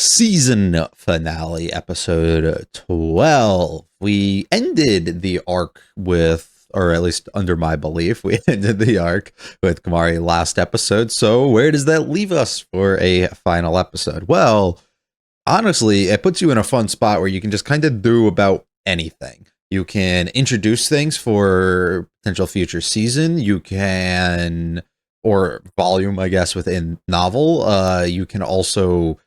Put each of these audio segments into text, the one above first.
season finale, episode 12. We ended the arc with, or at least under my belief, we ended the arc with Kamari last episode. So where does that leave us for a final episode? Well, honestly, it puts you in a fun spot where you can just kind of do about anything. You can introduce things for potential future season. You can, or volume, I guess, within novel. You can also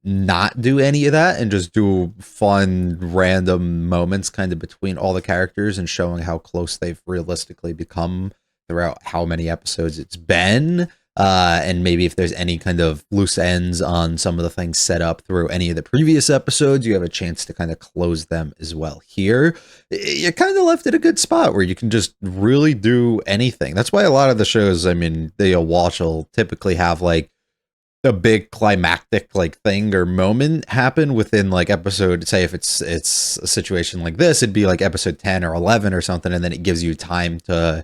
not do any of that and just do fun random moments kind of between all the characters and showing how close they've realistically become throughout how many episodes it's been, and maybe if there's any kind of loose ends on some of the things set up through any of the previous episodes, you have a chance to kind of close them as well. Here you're kind of left at a good spot where you can just really do anything. That's why a lot of the shows, I mean, that you'll watch will typically have like a big climactic like thing or moment happen within like episode, say if it's a situation like this, it'd be like episode 10 or 11 or something, and then it gives you time to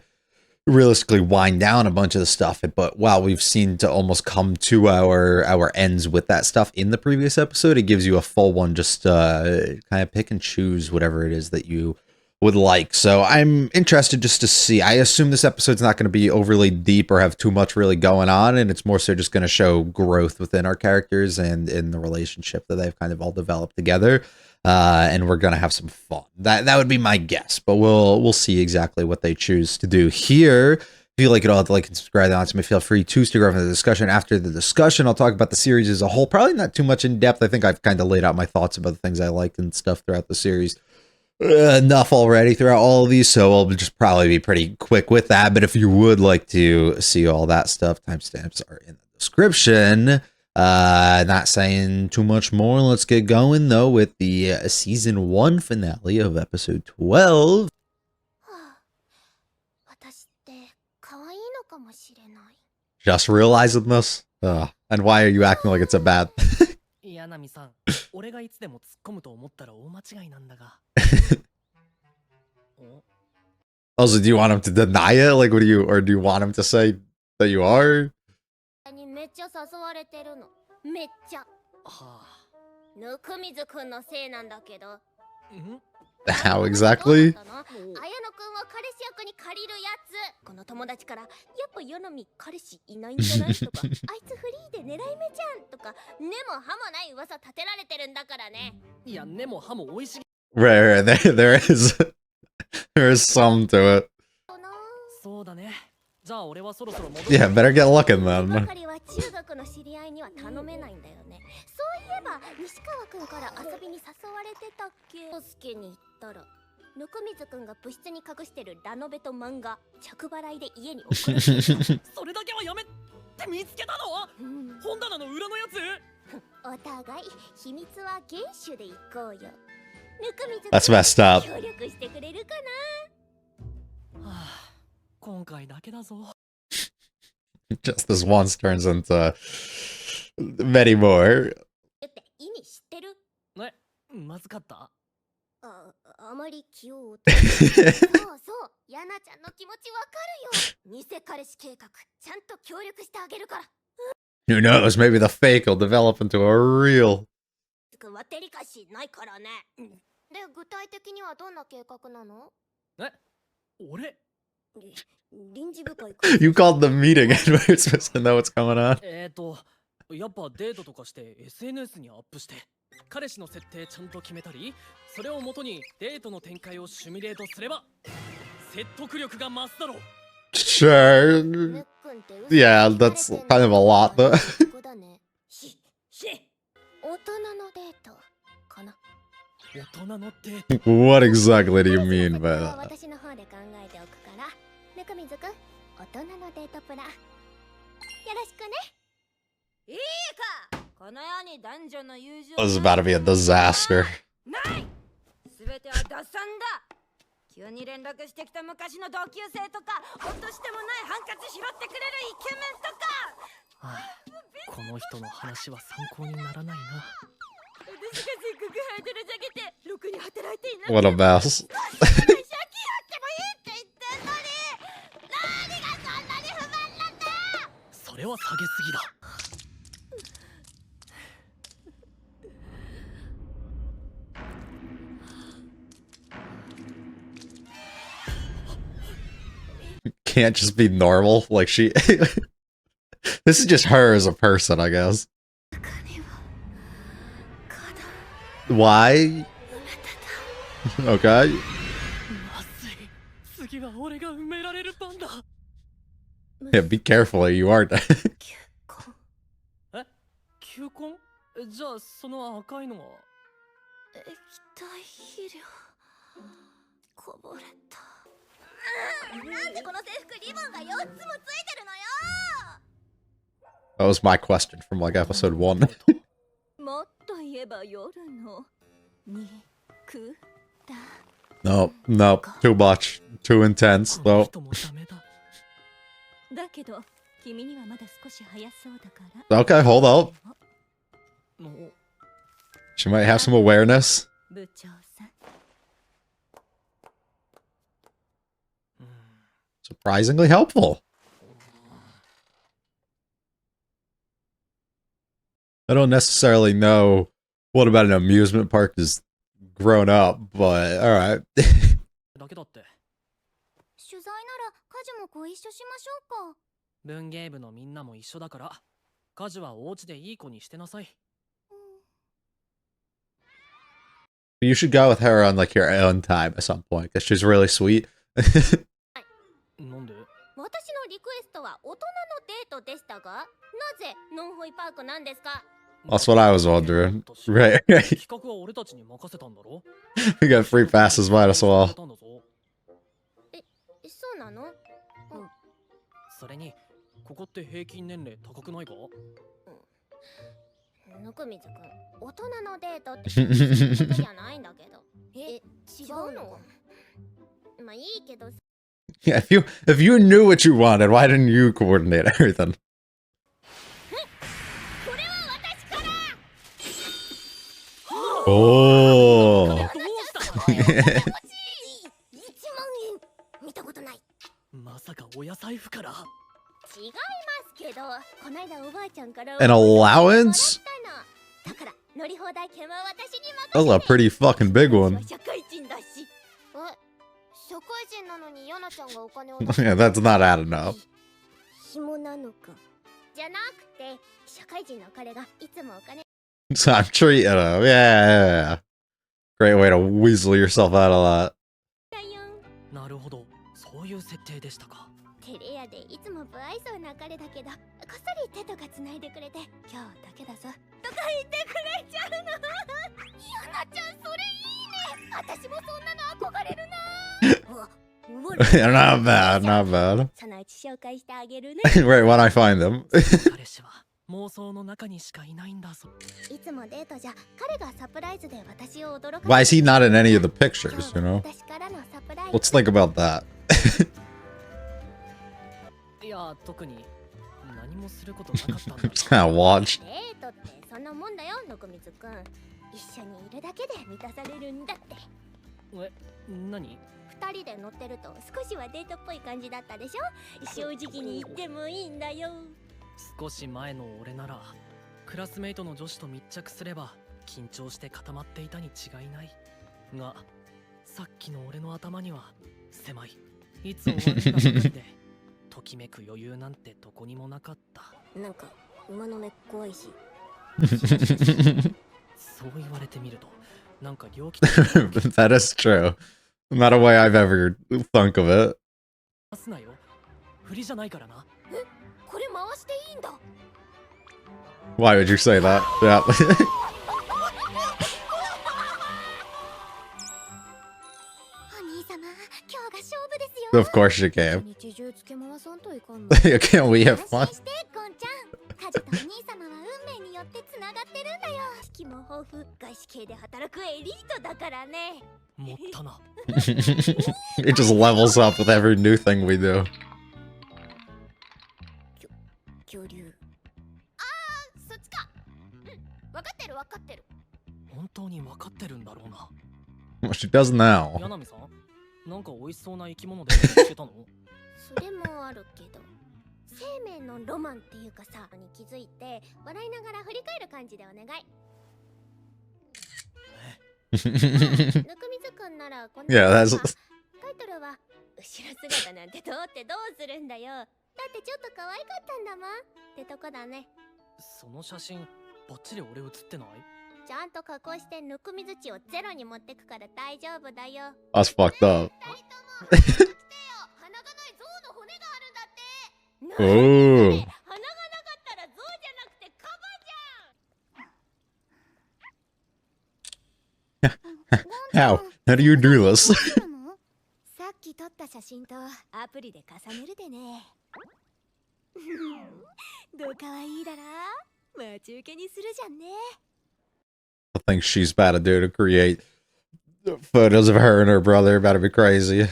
realistically wind down a bunch of the stuff. But while we've seen to almost come to our ends with that stuff in the previous episode, it gives you a full one just kind of pick and choose whatever it is that you would like. So I'm interested just to see. I assume this episode's not going to be overly deep or have too much really going on, and it's more so just going to show growth within our characters and in the relationship that they've kind of all developed together. And we're going to have some fun. That would be my guess, but we'll see exactly what they choose to do here. If you like it all, to like and subscribe to me, feel free to stick around for the discussion. After the discussion, I'll talk about the series as a whole. Probably not too much in depth. I think I've kind of laid out my thoughts about the things I liked and stuff throughout the series enough already throughout all of these, so I'll just probably be pretty quick with that. But if you would like to see all that stuff, timestamps are in the description. Not saying too much more. Let's get going though with the season 1 finale of episode 12. Just realizing this? And why are you acting like it's a bad thing? Also, do you want him to deny it? Like, what do you, or do you want him to say that you are? How exactly? Rare, there is there is some to it. Yeah, better get looking then. That's messed up. Just this once turns into many more. Who knows, maybe the fake will develop into a real. You called the meeting and we're supposed to know what's going on. Sure. Yeah, that's kind of a lot though. What exactly do you mean by that? This is about to be a disaster. What a mess. can't just be normal. Like she, this is just her as a person, I guess. Why? Okay. Yeah, be careful, you aren't. 球根じゃあその赤いのは液体肥料こぼれた。なんでこの制服リボンが4つもついてるのよ。 That was my question from like episode 1. もっと言えば夜の肉だ。 No, no, too much, too intense, though. だけど君にはまだ少し早そうだから。 Okay, hold up. She might have some awareness. 部長さん。 Surprisingly helpful. I don't necessarily know what about an amusement park is grown up, but alright. だけだって。取材なら家事もご一緒しましょうか。文芸部のみんなも一緒だから、家事はお家でいい子にしてなさい。You should go with her on like your own time at some point, because she's really sweet. なんで？私のリクエストは大人のデートでしたが、なぜノンホイパークなんですか？ That's what I was wondering. Right. 企画は俺たちに任せたんだろ？ We got free passes, might as well. そうなの？それに、ここって平均年齢高くないか？ぬくみずくん、大人のデートってことじゃないんだけど。違うの？まあいいけど。 Yeah, if you knew what you wanted, why didn't you coordinate everything? Oh. まさかお野菜ふから？違いますけど、こないだおばあちゃんから An allowance? だから乗り放題券は私に任せて。 That was a pretty fucking big one. 社会人だし。社会人なのにヤナちゃんがお金を。 Yeah, that's not adding up. 紐なのか。じゃなくて、社会人の彼がいつもお金。 So I'm treating him. Yeah. Great way to weasel yourself out of that. なるほど、そういう設定でしたか。テレ屋でいつも不愛想な彼だけど、こっそり手とか繋いでくれて、今日だけだぞとか言ってくれちゃうの。ヤナちゃんそれいいね。私もそんなの憧れるな。 Not bad, not bad. そのうち紹介してあげるね。 Right, when I find them. 彼氏は妄想の中にしかいないんだぞ。いつもデートじゃ彼がサプライズで私を驚かせ。 Why is he not in any of the pictures, you know? 私からのサプライズ。 Let's think about that. いや、特に何もすることなかったんだ。 Just kind of watched. デートってそんなもんだよ、のこみずくん。一緒にいるだけで満たされるんだって。え、何？二人で乗ってると少しはデートっぽい感じだったでしょ。正直に言ってもいいんだよ。少し前の俺ならクラスメイトの女子と密着すれば緊張して固まっていたに違いないが、さっきの俺の頭には狭い、いつ終わるんだばかりでときめく余裕なんてどこにもなかった。なんか馬の目怖いし。そう言われてみるとなんか猟奇。 That is true. Not a way I've ever thunk of it. すなよ、振りじゃないからな。え、これ回していいんだ。 Why would you say that? Yeah. お兄様、今日が勝負ですよ。 Of course you can. 日中つけ回さんといかんの。 Can we have 安 fun? 心してゴンちゃん。家事とお兄様は運命によってつながってるんだよ。式も豊富、外資系で働くエリートだからね。もったな。 It just levels up with every new thing we do. 恐竜。ああ、そっちか。うん、分かってる分かってる。本当に分かってるんだろうな。 Well, she does now. 柳波さん、なんか美味しそうな生き物で見つけたの？それもあるけど、生命のロマンっていうかさに気づいて笑いながら振り返る感じでお願い。ぬくみずくんならこんな。 Yeah, that's. タイトルは後ろ姿なんてどうってどうするんだよ。だってちょっと可愛かったんだもんってとこだね。その写真バッチリ俺写ってない？ちゃんと加工してぬくみずちをゼロに持ってくから大丈夫だよ。 That's fucked up. 二人とも鼻が来てよ。鼻がない象の骨があるんだって。何それ、 Oh. 鼻がなかったら象じゃなくてカバじゃん。 How do you do this? さっき撮った写真とアプリで重ねるでね。どうかわいいだら待ち受けにするじゃんね。 I think she's about to do to create photos of her and her brother. About to be crazy.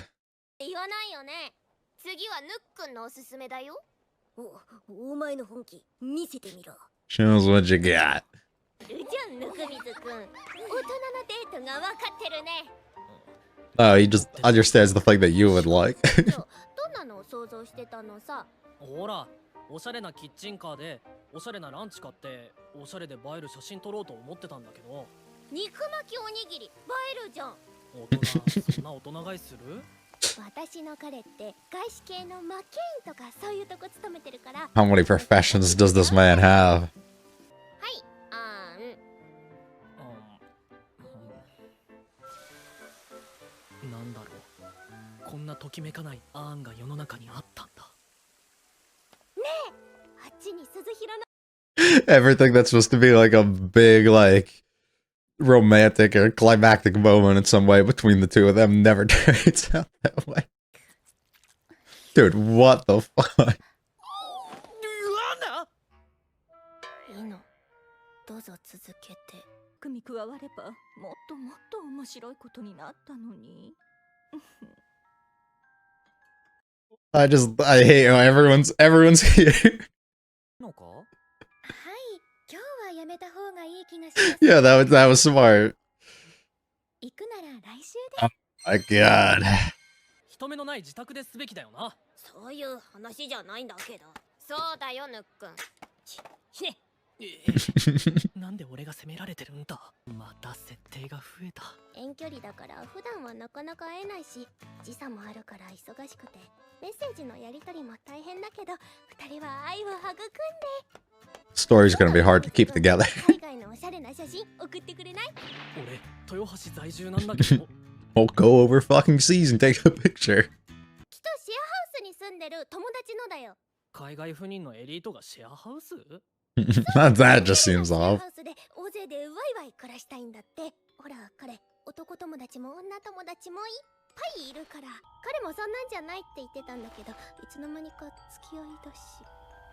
言わないよね。次はぬっくんのおすすめだよ。お前の本気見せてみろ。 Show us what you got. じゃんぬくみずくん。大人のデートが分かってるね。Oh, he just understands the thing that you would like. どんなのを想像してたのさ。ほら、おしゃれなキッチンカーでおしゃれなランチ買っておしゃれで映える写真撮ろうと思ってたんだけど。肉巻きおにぎり映えるじゃん。大人、そんな大人買いする？私の彼って外資系のマケインとかそういうとこ勤めてるから。 How many professions does this man have? はい、あーん。なんだろう、こんなときめかないアーンが世の中にあったんだ。ねえ、あっちに鈴広の Everything that's supposed to be like a big, like, romantic or climactic moment in some way between the two of them never turns out that way. Dude, what the fuck? いいの、どうぞ続けて。組み加わればもっともっと面白いことになったのに。I hate how everyone's here. のか？はい、今日はやめた方がいい気がします。 Yeah, that was smart. 行くなら来週で。 My god. 人目のない自宅ですべきだよな。そういう話じゃないんだけど。そうだよ、ぬっくん。ね。なんで俺が責められてるんだ。また設定が増えた。遠距離だから普段はなかなか会えないし、時差もあるから忙しくてメッセージのやり取りも大変だけど、二人は愛を育んで。 Story's gonna be hard to keep together. 海外のおしゃれな写真送ってくれない？俺、豊橋在住なんだけど。We'll go over fucking seas and take a picture. きっとシェアハウスに住んでる友達のだよ。海外赴任のエリートがシェアハウス？That just seems シェア off. ハウスで大勢でワイワイ暮らしたいんだって。ほら彼、男友達も女友達もいっぱいいるから。彼もそんなんじゃないって言ってたんだけど、いつの間にか付き合いだし。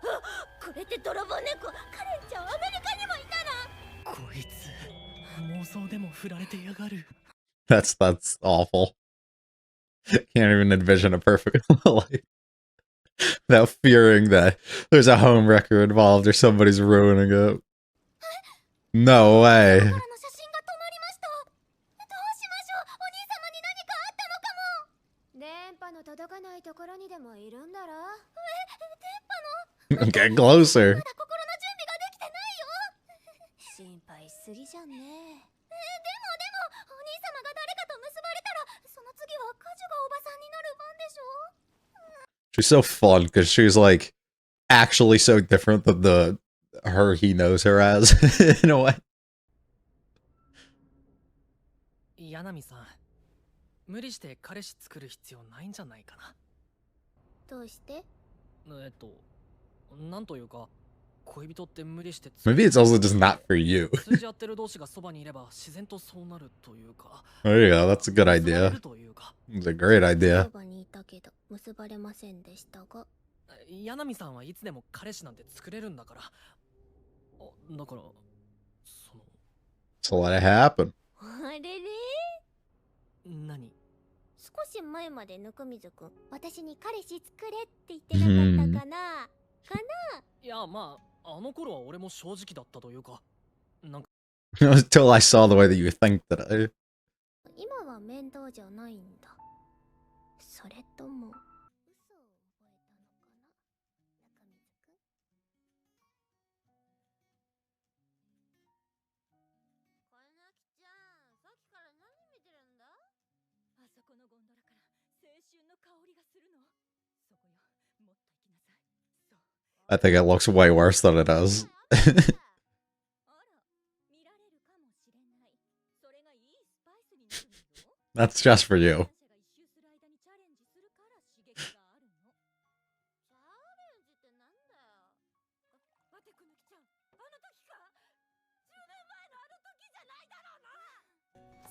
あ、これって泥棒猫。カレンちゃんアメリカにもいたの？こいつ、妄想でも振られてやがる。That's awful. Can't even envision a perfect life without fearing that there's a home wrecker involved or somebody's ruining it. No way. だからの写真が止まりました。どうしましょう。お兄様に何かあったのかも。電波の届かないところにでもいるんだろ。電波の Get closer. まだ心の準備ができてないよ。心配しすぎじゃんね。でもお兄様が誰かと結ばれたら、その次はカジュがおばさんになる番でしょ。 She's so fun because she's like actually so different than the her he knows her as in a way. 柳さん、無理して彼氏作る必要ないんじゃないかな。どうして？なんというか、恋人って無理して Maybe it's also just not for you. 通じ合ってる同士がそばにいれば自然とそうなるというか。There you go. That's a good idea. It's a great idea. そばにいたけど結ばれませんでしたが。柳さんはいつでも彼氏なんて作れるんだから。だから、So let it happen. あれれ？何？少し前までぬくみずくん、私に彼氏作れって言ってなかったかな？いや、まあ、あの頃は俺も正直だったというか、なんか Until I saw the way that you think that I... 今は面倒じゃないんだ。それとも嘘を覚えたのかな、ぬくみずくん。こんなきちゃん、さっきから何見てるんだ？あそこのゴンドラから I think it looks way worse than it is. That's just for you.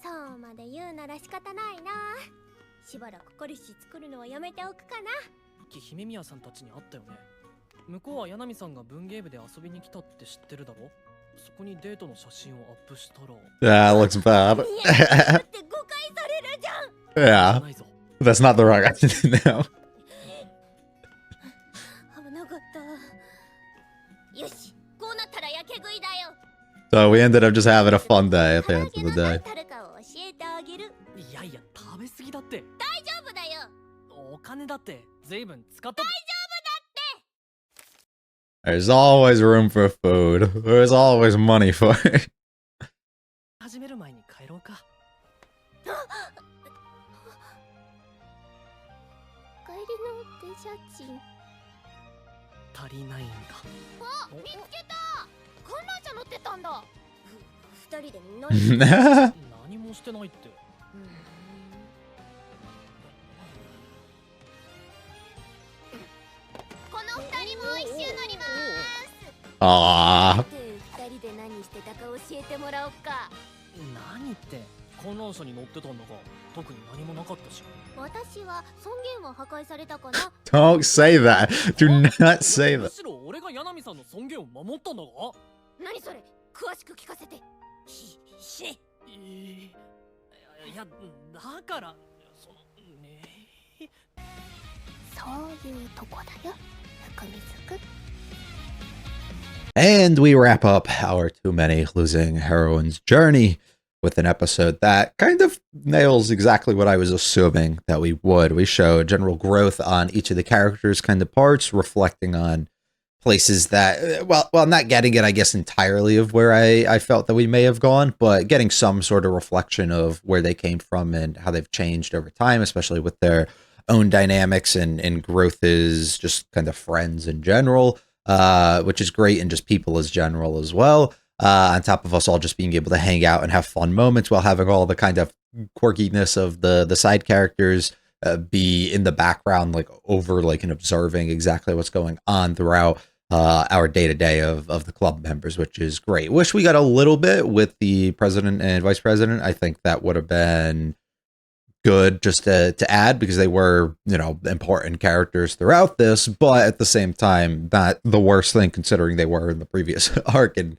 そうまで言うなら仕方ないな。しばらく彼氏作るのはやめておくかな。姫宮さんたちに会ったよね。向こうは柳さんが文芸部で遊びに来たって知ってるだろ。そこにデートの写真をアップしたら。That looks bad. だって誤解されるじゃん。Yeah, that's not the wrong idea now. 危なかった。よし、こうなったらやけ食いだよ。So we ended up just having a fun day at the end of the day. いやいや、食べ過ぎだって。大丈夫だよ。お金だって随分使った。大丈夫だって。There's always room for food. There's always money for it. 始める前に帰ろうか。帰りの電車賃足りないんだ。あ、見つけた。観覧車乗ってたんだ。二人で何もしてないって。この二人も一周乗ります。ああ。二人で何してたか教えてもらおうか。何って観覧車に乗ってたんだが特に何もなかったし。私は尊厳は破壊されたかな。Don't say that. Do not say that. むしろ俺が柳さんの尊厳を守ったんだが。何それ、詳しく聞かせて。いや、だからそのね。そういうとこだよ、福水くん。And we wrap up our Too Many Losing Heroines journey with an episode that kind of nails exactly what I was assuming that we would. We show general growth on each of the characters' kind of parts, reflecting on places that, well, not getting it, I guess, entirely of where I felt that we may have gone, but getting some sort of reflection of where they came from and how they've changed over time, especially with their own dynamics and growth is just kind of friends in general, which is great, and just people as general as well. On top of us all just being able to hang out and have fun moments while having all the kind of quirkiness of the side characters be in the background, like over like and observing exactly what's going on throughout our day-to-day of the club members, which is great. Wish we got a little bit with the president and vice president. I think that would have been good just to add, because they were, you know, important characters throughout this, but at the same time, not the worst thing considering they were in the previous arc in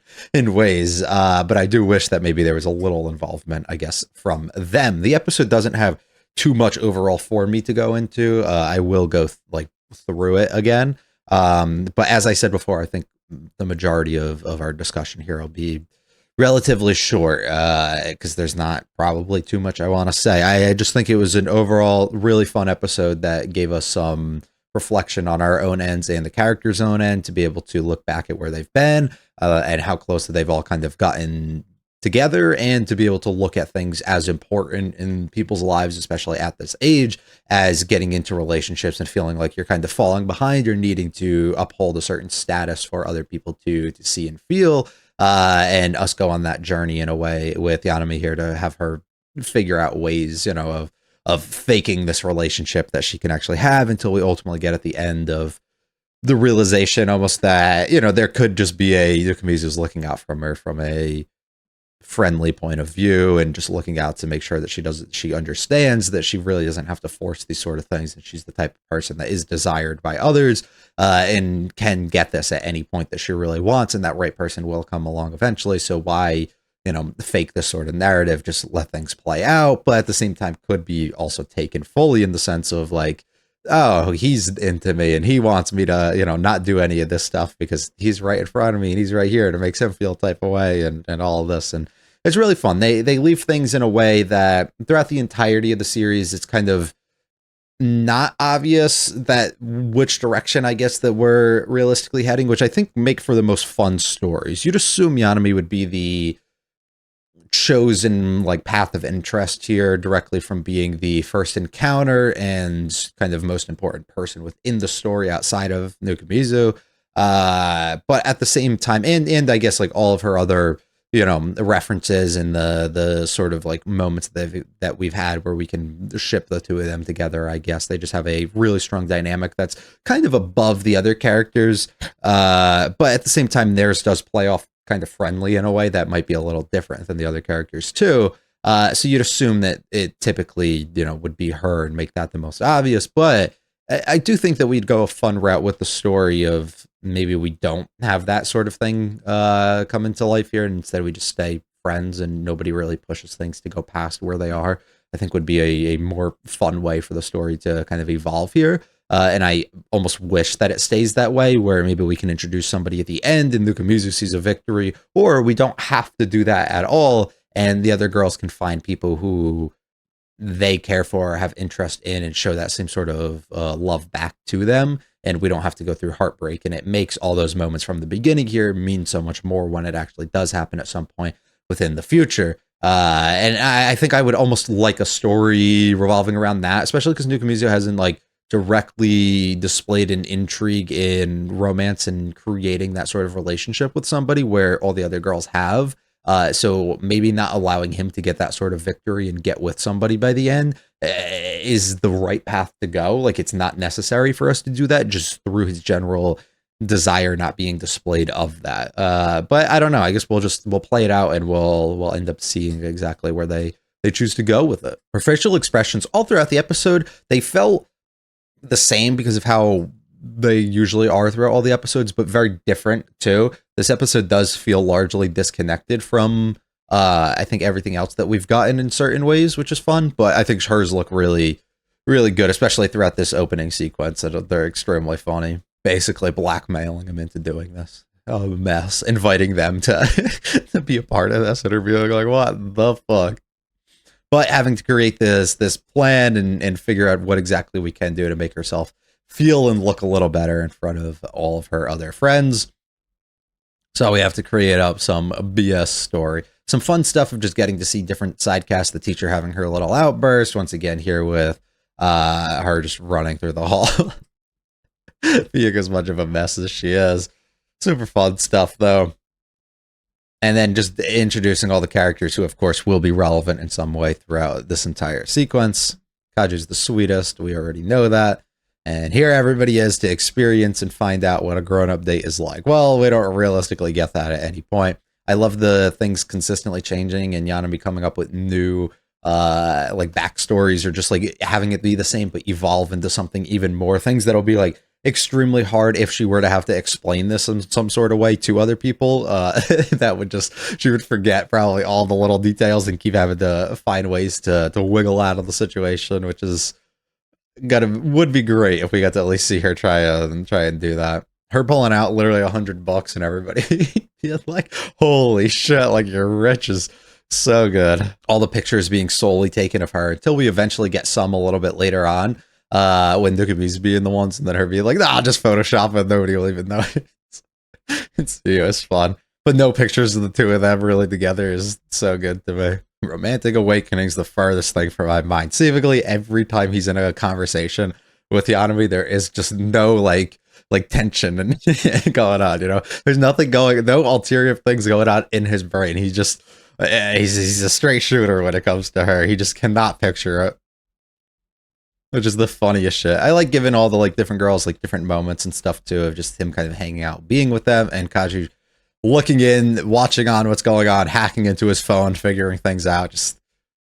ways. But I do wish that maybe there was a little involvement, I guess, from them. The episode doesn't have too much overall for me to go into. I will go through it again. But as I said before, I think the majority of our discussion here will be relatively short, because there's not probably too much I want to say. I just think it was an overall really fun episode that gave us some reflection on our own ends and the characters' own end, to be able to look back at where they've been and how close they've all kind of gotten together, and to be able to look at things as important in people's lives, especially at this age, as getting into relationships and feeling like you're kind of falling behind or needing to uphold a certain status for other people to see and feel. And us go on that journey in a way with Yanami here, to have her figure out ways, you know, of faking this relationship that she can actually have, until we ultimately get at the end of the realization almost that, you know, there could just be Yukimizu's looking out from her from a friendly point of view, and just looking out to make sure that she understands that she really doesn't have to force these sort of things, and she's the type of person that is desired by others, and can get this at any point that she really wants, and that right person will come along eventually. So why, you know, fake this sort of narrative? Just let things play out. But at the same time, could be also taken fully in the sense of like, oh, he's into me and he wants me to, you know, not do any of this stuff because he's right in front of me and he's right here, and it makes him feel type of way, and all of this. And it's really fun. They leave things in a way that throughout the entirety of the series, it's kind of not obvious that which direction, I guess, that we're realistically heading, which I think make for the most fun stories. You'd assume Yanami would be the chosen like path of interest here directly from being the first encounter and kind of most important person within the story outside of Nukamizu. But at the same time, and I guess like all of her other, you know, references and the sort of like moments that we've had where we can ship the two of them together. I guess they just have a really strong dynamic that's kind of above the other characters. But at the same time, theirs does play off kind of friendly in a way that might be a little different than the other characters too. So you'd assume that it typically, you know, would be her and make that the most obvious. But I do think that we'd go a fun route with the story of maybe we don't have that sort of thing come into life here, and instead we just stay friends and nobody really pushes things to go past where they are. I think would be a more fun way for the story to kind of evolve here. And I almost wish that it stays that way, where maybe we can introduce somebody at the end and Nukamizu sees a victory, or we don't have to do that at all, and the other girls can find people who they care for or have interest in and show that same sort of love back to them, and we don't have to go through heartbreak. And it makes all those moments from the beginning here mean so much more when it actually does happen at some point within the future. And I think I would almost like a story revolving around that, especially because Nukamizu hasn't like directly displayed an intrigue in romance and creating that sort of relationship with somebody where all the other girls have. So maybe not allowing him to get that sort of victory and get with somebody by the end is the right path to go. Like, it's not necessary for us to do that just through his general desire not being displayed of that. But I don't know. I guess we'll play it out and we'll end up seeing exactly where they choose to go with it. Her facial expressions all throughout the episode, they felt the same because of how they usually are throughout all the episodes, but very different too. This episode does feel largely disconnected from I think everything else that we've gotten in certain ways, which is fun. But I think hers look really, really good, especially throughout this opening sequence. They're extremely funny. Basically blackmailing him into doing this. Oh, a mess. Inviting them to to be a part of this interview. Like, what the fuck? But having to create this plan and figure out what exactly we can do to make herself feel and look a little better in front of all of her other friends. So we have to create up some BS story. Some fun stuff of just getting to see different side casts. The teacher having her little outburst. Once again here with her just running through the hall. Being as much of a mess as she is. Super fun stuff though. And then just introducing all the characters who, of course, will be relevant in some way throughout this entire sequence. Kaju's the sweetest. We already know that. And here everybody is to experience and find out what a grown-up date is like. Well, we don't realistically get that at any point. I love the things consistently changing and Yanami coming up with new like backstories, or just like having it be the same but evolve into something even more. Things that'll be like extremely hard if she were to have to explain this in some sort of way to other people. That would just, she would forget probably all the little details and keep having to find ways to wiggle out of the situation, which is would be great if we got to at least see her try and do that. Her pulling out literally $100 and everybody like, holy shit, like, you're rich is so good. All the pictures being solely taken of her until we eventually get some a little bit later on. When Nukami's being the ones and then her being like, nah, just Photoshop it, nobody will even know. It's fun. But no pictures of the two of them really together is so good to me. Romantic awakening's the furthest thing from my mind. Seemingly every time he's in a conversation with Yanami, there is just no like tension and going on, you know? There's nothing no ulterior things going on in his brain. He's just he's a straight shooter when it comes to her. He just cannot picture it. Which is the funniest shit. I like giving all the like different girls like different moments and stuff too, of just him kind of hanging out, being with them, and Kaju looking in, watching on what's going on, hacking into his phone, figuring things out. Just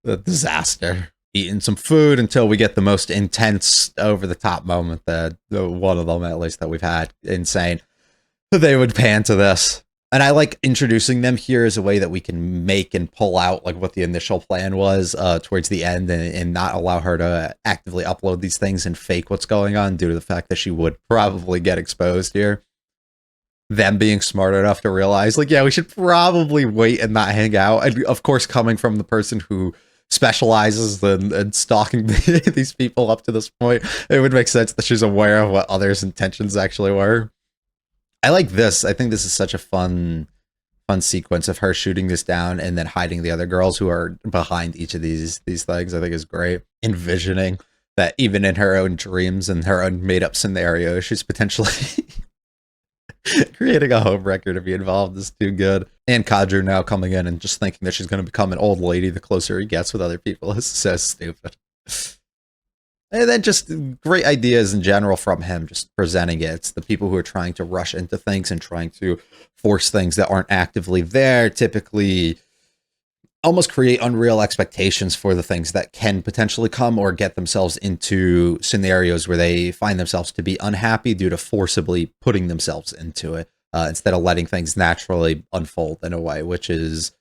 a disaster. Eating some food until we get the most intense, over the top moment, that one of them at least that we've had. Insane. They would pan to this. And I like introducing them here as a way that we can make and pull out like what the initial plan was towards the end, and not allow her to actively upload these things and fake what's going on, due to the fact that she would probably get exposed here. Them being smart enough to realize, like, yeah, we should probably wait and not hang out. And of course, coming from the person who specializes in stalking these people up to this point, it would make sense that she's aware of what others' intentions actually were. I like this. I think this is such a fun fun sequence of her shooting this down and then hiding the other girls who are behind each of these things, I think is great. Envisioning that even in her own dreams and her own made up scenario, she's potentially creating a home wrecker to be involved is too good. And Kadru now coming in and just thinking that she's going to become an old lady the closer he gets with other people is so stupid. And then just great ideas in general from him, just presenting it. It's the people who are trying to rush into things and trying to force things that aren't actively there, typically almost create unreal expectations for the things that can potentially come, or get themselves into scenarios where they find themselves to be unhappy due to forcibly putting themselves into it, instead of letting things naturally unfold in a way, which is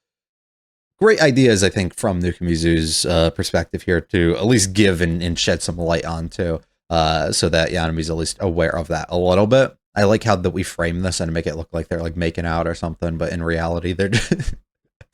great ideas, I think, from Nukumizu's perspective here to at least give and shed some light on too, so that Yanami's at least aware of that a little bit. I like how that we frame this and make it look like they're like making out or something, but in reality, they're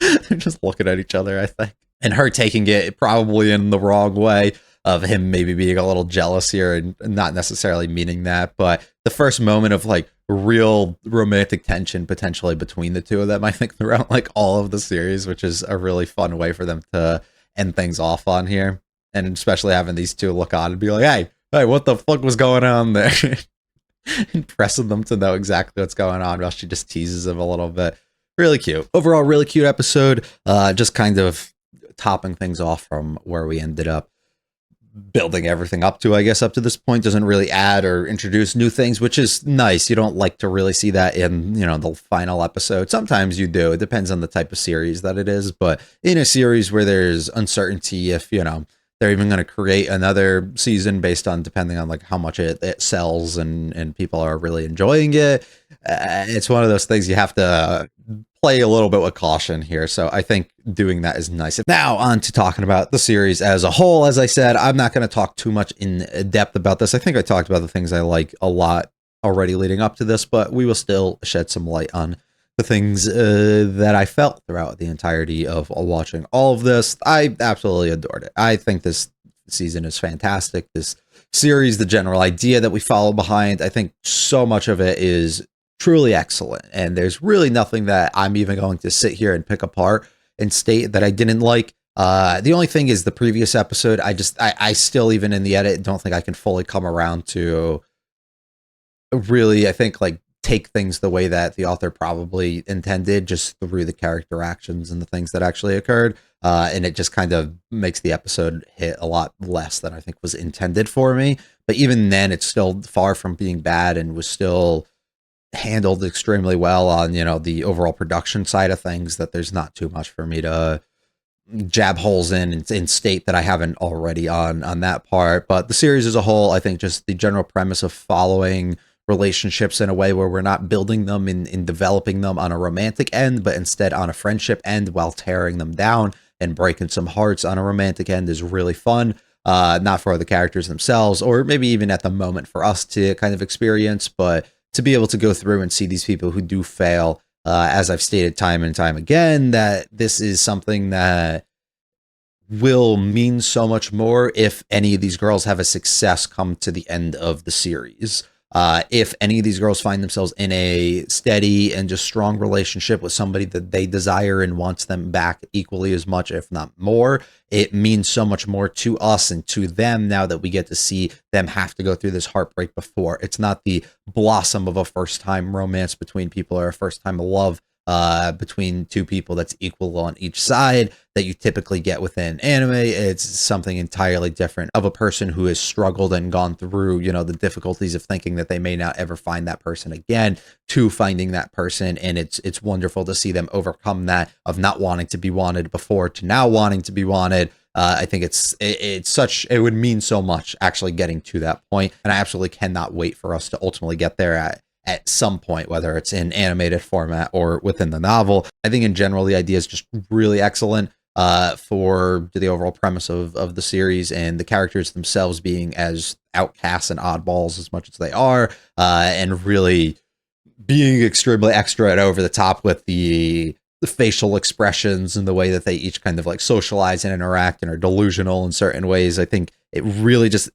they're just looking at each other, I think. And her taking it probably in the wrong way, of him maybe being a little jealous here and not necessarily meaning that. But the first moment of like real romantic tension potentially between the two of them, I think, throughout like all of the series, which is a really fun way for them to end things off on here. And especially having these two look on and be like, hey, what the fuck was going on there? And pressing them to know exactly what's going on while she just teases him a little bit. Really cute. Overall, really cute episode. Just kind of topping things off from where we ended up building everything up to, I guess, up to this point. Doesn't really add or introduce new things, which is nice. You don't like to really see that in, the final episode. Sometimes you do. It depends on the type of series that it is. But in a series where there's uncertainty if, they're even going to create another season based on depending on like how much it sells and people are really enjoying it. It's one of those things you have to play a little bit with caution here. So I think doing that is nice. Now on to talking about the series as a whole. As I said, I'm not going to talk too much in depth about this. I think I talked about the things I like a lot already leading up to this, but we will still shed some light on the things that I felt throughout the entirety of watching all of this. I absolutely adored it. I think this season is fantastic. This series, the general idea that we follow behind, I think so much of it is truly excellent. And there's really nothing that I'm even going to sit here and pick apart and state that I didn't like. The only thing is the previous episode, I still, even in the edit, don't think I can fully come around to really, I think, like, take things the way that the author probably intended, just through the character actions and the things that actually occurred. And it just kind of makes the episode hit a lot less than I think was intended for me. But even then, it's still far from being bad and was still handled extremely well on, the overall production side of things, that there's not too much for me to jab holes in state that I haven't already on that part. But the series as a whole, I think just the general premise of following relationships in a way where we're not building them in developing them on a romantic end, but instead on a friendship end, while tearing them down and breaking some hearts on a romantic end, is really fun. Not for the characters themselves, or maybe even at the moment for us to kind of experience, but to be able to go through and see these people who do fail, as I've stated time and time again, that this is something that will mean so much more if any of these girls have a success come to the end of the series. If any of these girls find themselves in a steady and just strong relationship with somebody that they desire and wants them back equally as much, if not more, it means so much more to us and to them now that we get to see them have to go through this heartbreak before. It's not the blossom of a first-time romance between people, or a first-time love between two people that's equal on each side that you typically get within anime. It's something entirely different, of a person who has struggled and gone through, the difficulties of thinking that they may not ever find that person again, to finding that person. And it's wonderful to see them overcome that, of not wanting to be wanted before to now wanting to be wanted. I think it would mean so much actually getting to that point, and I absolutely cannot wait for us to ultimately get there at some point, whether it's in animated format or within the novel. I think in general, the idea is just really excellent for the overall premise of the series, and the characters themselves being as outcasts and oddballs as much as they are, and really being extremely extra and over the top with the facial expressions and the way that they each kind of like socialize and interact and are delusional in certain ways. I think it really just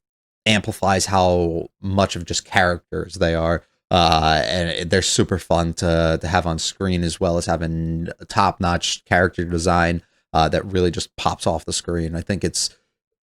amplifies how much of just characters they are. And they're super fun to have on screen, as well as having top-notch character design that really just pops off the screen. I think it's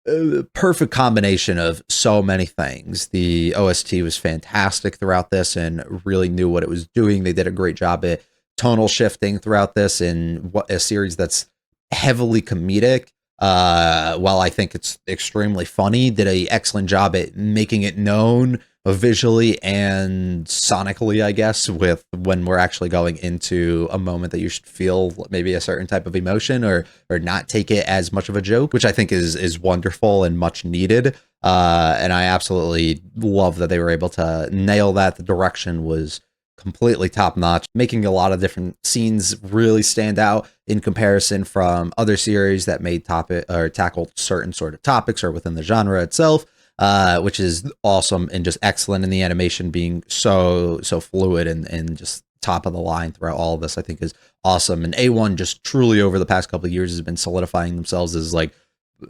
a perfect combination of so many things. The OST was fantastic throughout this and really knew what it was doing. They did a great job at tonal shifting throughout this in what a series that's heavily comedic. While I think it's extremely funny, did a excellent job at making it known visually and sonically, I guess, with when we're actually going into a moment that you should feel maybe a certain type of emotion, or not take it as much of a joke, which I think is wonderful and much needed. And I absolutely love that they were able to nail that. The direction was completely top notch, making a lot of different scenes really stand out in comparison from other series that made topic or tackled certain sort of topics or within the genre itself. Which is awesome and just excellent, in the animation being so fluid and just top of the line throughout all of this, I think is awesome. And A1 just truly over the past couple of years has been solidifying themselves as like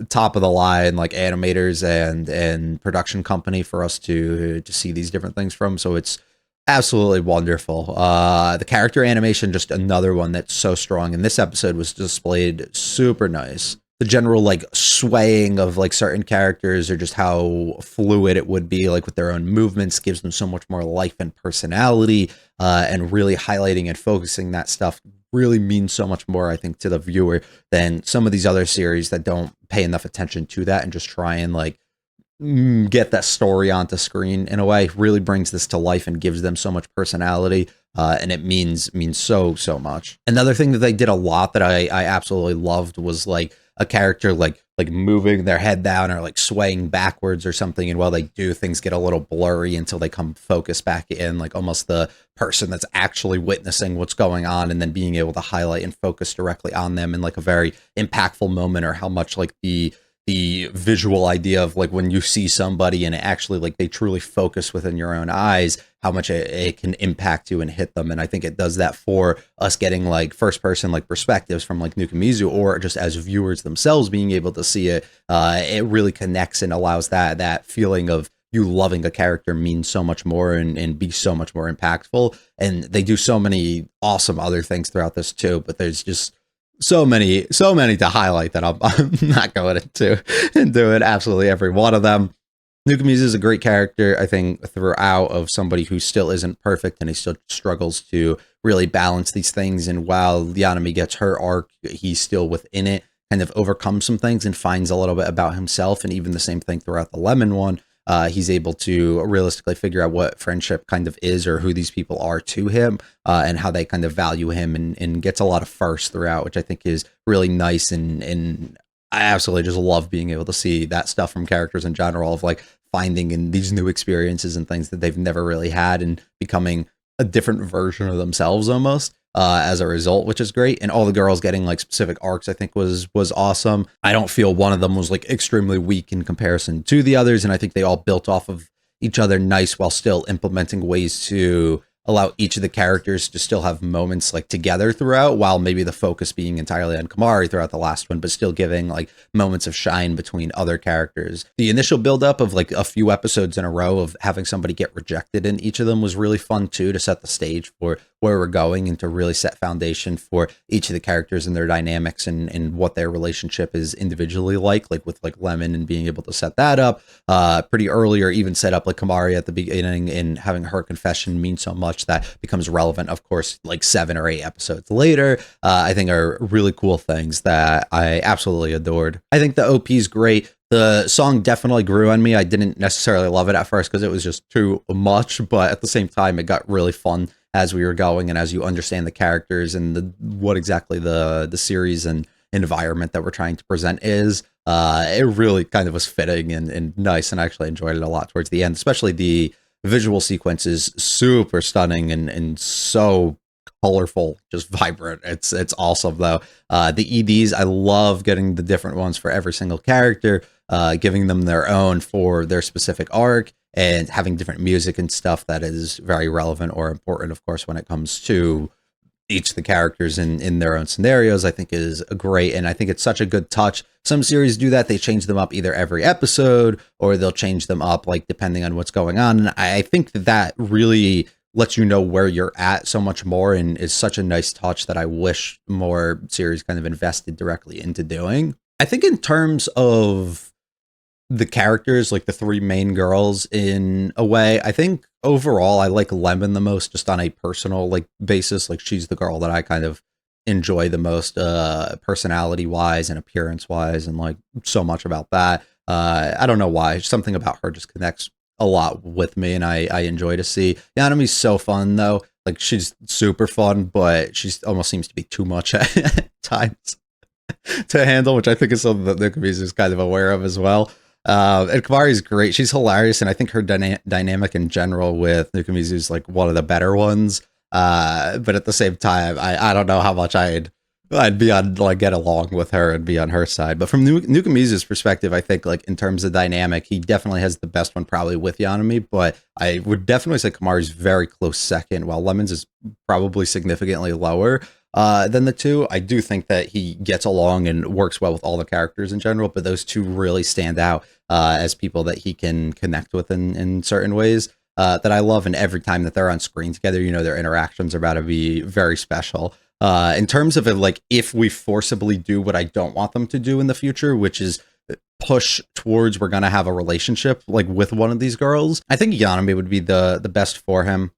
top of the line, like animators and production company for us to see these different things from. So it's absolutely wonderful. The character animation, just another one that's so strong. And this episode was displayed super nice. The general like swaying of like certain characters, or just how fluid it would be like with their own movements, gives them so much more life and personality, and really highlighting and focusing that stuff really means so much more, I think, to the viewer than some of these other series that don't pay enough attention to that and just try and like get that story onto screen in a way. Really brings this to life and gives them so much personality. And it means so much. Another thing that they did a lot that I absolutely loved was like a character like moving their head down or like swaying backwards or something, and while they do, things get a little blurry until they come focus back in, like almost the person that's actually witnessing what's going on, and then being able to highlight and focus directly on them in like a very impactful moment, or how much like the visual idea of like when you see somebody and it actually like they truly focus within your own eyes, how much it can impact you and hit them. And I think it does that for us, getting like first person like perspectives from like Nukumizu, or just as viewers themselves being able to see it. It really connects and allows that feeling of you loving a character mean so much more and be so much more impactful. And they do so many awesome other things throughout this too, but there's just so many to highlight that I'm not going into and doing absolutely every one of them. Nukumizu is a great character, I think, throughout, of somebody who still isn't perfect and he still struggles to really balance these things. And while Yanami gets her arc, he's still within it, kind of overcomes some things and finds a little bit about himself. And even the same thing throughout the Lemon one. He's able to realistically figure out what friendship kind of is, or who these people are to him, and how they kind of value him, and gets a lot of first throughout, which I think is really nice. And I absolutely just love being able to see that stuff from characters in general, of like finding in these new experiences and things that they've never really had, and becoming a different version of themselves almost. As a result, which is great. And all the girls getting like specific arcs, I think was awesome. I don't feel one of them was like extremely weak in comparison to the others, and I think they all built off of each other nice, while still implementing ways to allow each of the characters to still have moments like together throughout, while maybe the focus being entirely on Kamari throughout the last one, but still giving like moments of shine between other characters. The initial buildup of like a few episodes in a row of having somebody get rejected in each of them was really fun too, to set the stage for where we're going, and to really set foundation for each of the characters and their dynamics, and what their relationship is individually like with like Lemon, and being able to set that up pretty early, or even set up like Kamari at the beginning, and having her confession mean so much that becomes relevant, of course, like 7 or 8 episodes later. I think are really cool things that I absolutely adored. I think the OP is great. The song definitely grew on me. I didn't necessarily love it at first because it was just too much, but at the same time, it got really fun as we were going, and as you understand the characters and what exactly the series and environment that we're trying to present is. It really kind of was fitting and nice, and I actually enjoyed it a lot towards the end, especially the visual sequences, super stunning and so colorful, just vibrant. It's awesome though. The EDs, I love getting the different ones for every single character, giving them their own for their specific arc, and having different music and stuff that is very relevant or important, of course, when it comes to each of the characters in their own scenarios, I think is great. And I think it's such a good touch. Some series do that. They change them up either every episode or they'll change them up like depending on what's going on. And I think that really lets you know where you're at so much more and is such a nice touch that I wish more series kind of invested directly into doing. I think in terms of the characters, like the three main girls in a way, I think overall I like Lemon the most just on a personal like basis. Like she's the girl that I kind of enjoy the most personality wise and appearance wise and like so much about that. I don't know why. Something about her just connects a lot with me and I enjoy to see. Yanami's so fun though. Like she's super fun, but she almost seems to be too much at times to handle, which I think is something that Nukumizu is kind of aware of as well. And Kamari's great. She's hilarious, and I think her dynamic in general with Nukumizu is like one of the better ones. But at the same time, I don't know how much I'd be on like get along with her and be on her side. But from Nukumizu's perspective, I think like in terms of dynamic, he definitely has the best one probably with Yanami. But I would definitely say Kamari's very close second, while Lemon's is probably significantly lower than the two. I do think that he gets along and works well with all the characters in general, but those two really stand out as people that he can connect with in certain ways that I love. And every time that they're on screen together, you know, their interactions are about to be very special. In terms of it, like if we forcibly do what I don't want them to do in the future, which is push towards we're going to have a relationship like with one of these girls, I think Yanami would be the best for him.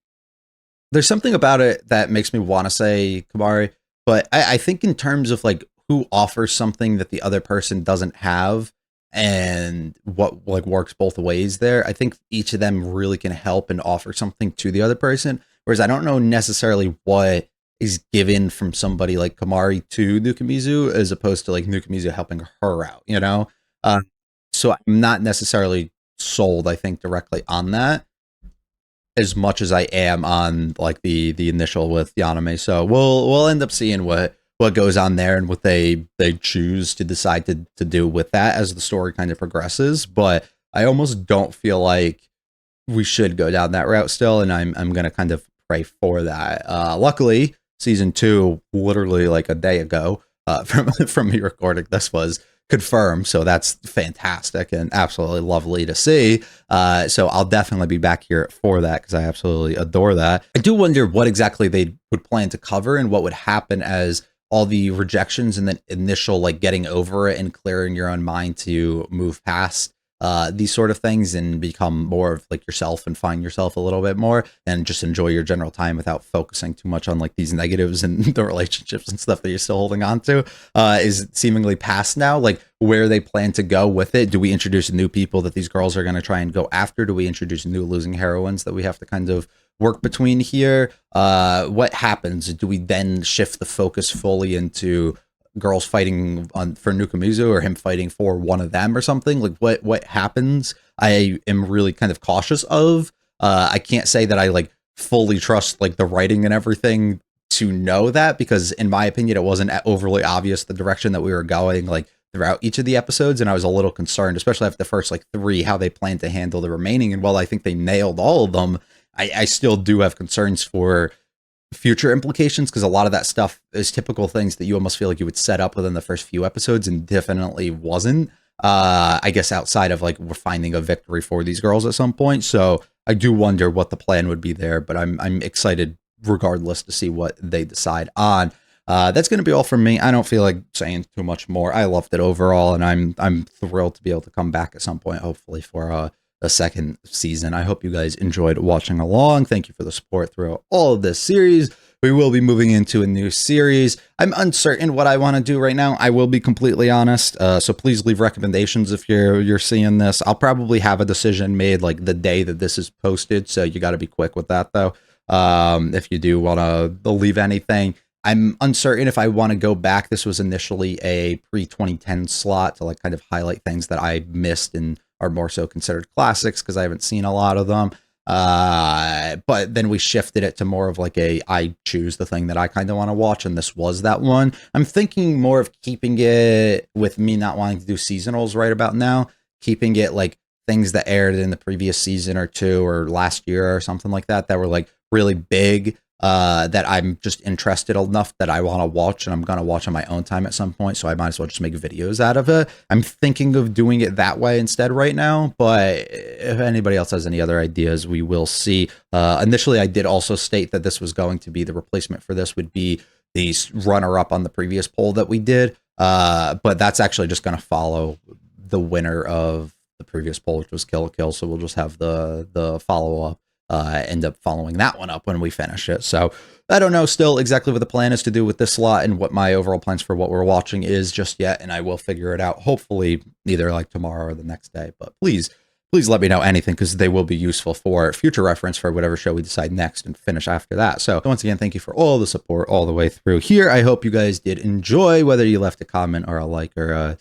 There's something about it that makes me want to say Kamari, but I think in terms of like who offers something that the other person doesn't have and what like works both ways there, I think each of them really can help and offer something to the other person. Whereas I don't know necessarily what is given from somebody like Kamari to Nukumizu as opposed to like Nukumizu helping her out, you know? So I'm not necessarily sold, I think, directly on that as much as I am on like the initial with Yanami. So we'll end up seeing what goes on there and what they choose to decide to do with that as the story kind of progresses. But I almost don't feel like we should go down that route still, and I'm gonna kind of pray for that. Luckily, season 2, literally like a day ago, from me recording this, was confirmed, so that's fantastic and absolutely lovely to see. So I'll definitely be back here for that because I absolutely adore that. I do wonder what exactly they would plan to cover and what would happen as all the rejections and then initial like getting over it and clearing your own mind to move past these sort of things and become more of like yourself and find yourself a little bit more and just enjoy your general time without focusing too much on like these negatives and the relationships and stuff that you're still holding on to is seemingly past now. Like where they plan to go with it. Do we introduce new people that these girls are going to try and go after? Do we introduce new losing heroines that we have to kind of work between here? What happens? Do we then shift the focus fully into girls fighting for Nukumizu or him fighting for one of them or something? Like what happens? I am really kind of cautious of. I can't say that I like fully trust like the writing and everything to know that, because in my opinion it wasn't overly obvious the direction that we were going like throughout each of the episodes, and I was a little concerned, especially after the first like 3, how they plan to handle the remaining. And while I think they nailed all of them, I still do have concerns for future implications, because a lot of that stuff is typical things that you almost feel like you would set up within the first few episodes and definitely wasn't. I guess outside of like we're finding a victory for these girls at some point. So I do wonder what the plan would be there, but I'm excited regardless to see what they decide on. That's going to be all from me. I don't feel like saying too much more. I loved it overall, and I'm thrilled to be able to come back at some point, hopefully for a second season. I hope you guys enjoyed watching along. Thank you for the support throughout all of this series. We will be moving into a new series. I'm uncertain what I want to do right now. I will be completely honest. So please leave recommendations if you're seeing this. I'll probably have a decision made like the day that this is posted. So you got to be quick with that though. If you do want to leave anything, I'm uncertain if I want to go back. This was initially a pre-2010 slot to like kind of highlight things that I missed and are more so considered classics because I haven't seen a lot of them. But then we shifted it to more of like I choose the thing that I kind of want to watch, and this was that one. I'm thinking more of keeping it with me not wanting to do seasonals right about now, keeping it like things that aired in the previous season or 2 or last year or something like that that were like really big that I'm just interested enough that I want to watch, and I'm going to watch on my own time at some point. So I might as well just make videos out of it. I'm thinking of doing it that way instead right now. But if anybody else has any other ideas, we will see. Initially, I did also state that this was going to be the replacement for this would be the runner up on the previous poll that we did. But that's actually just going to follow the winner of the previous poll, which was Kill la Kill. So we'll just have the follow up end up following that one up when we finish it. So I don't know still exactly what the plan is to do with this slot and what my overall plans for what we're watching is just yet, and I will figure it out hopefully either like tomorrow or the next day. But please let me know anything, because they will be useful for future reference for whatever show we decide next and finish after that. So once again, thank you for all the support all the way through here. I hope you guys did enjoy, whether you left a comment or a like or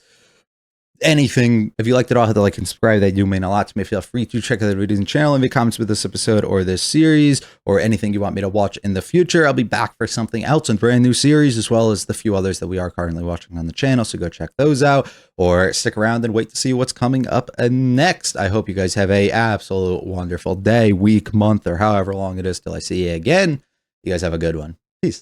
anything. If you liked it all, hit the like and subscribe. They do mean a lot to me. Feel free to check out the videos and channel and leave comments with this episode or this series or anything you want me to watch in the future. I'll be back for something else and brand new series, as well as the few others that we are currently watching on the channel. So go check those out or stick around and wait to see what's coming up next. I hope you guys have a absolute wonderful day, week, month, or however long it is till I see you again. You guys have a good one. Peace.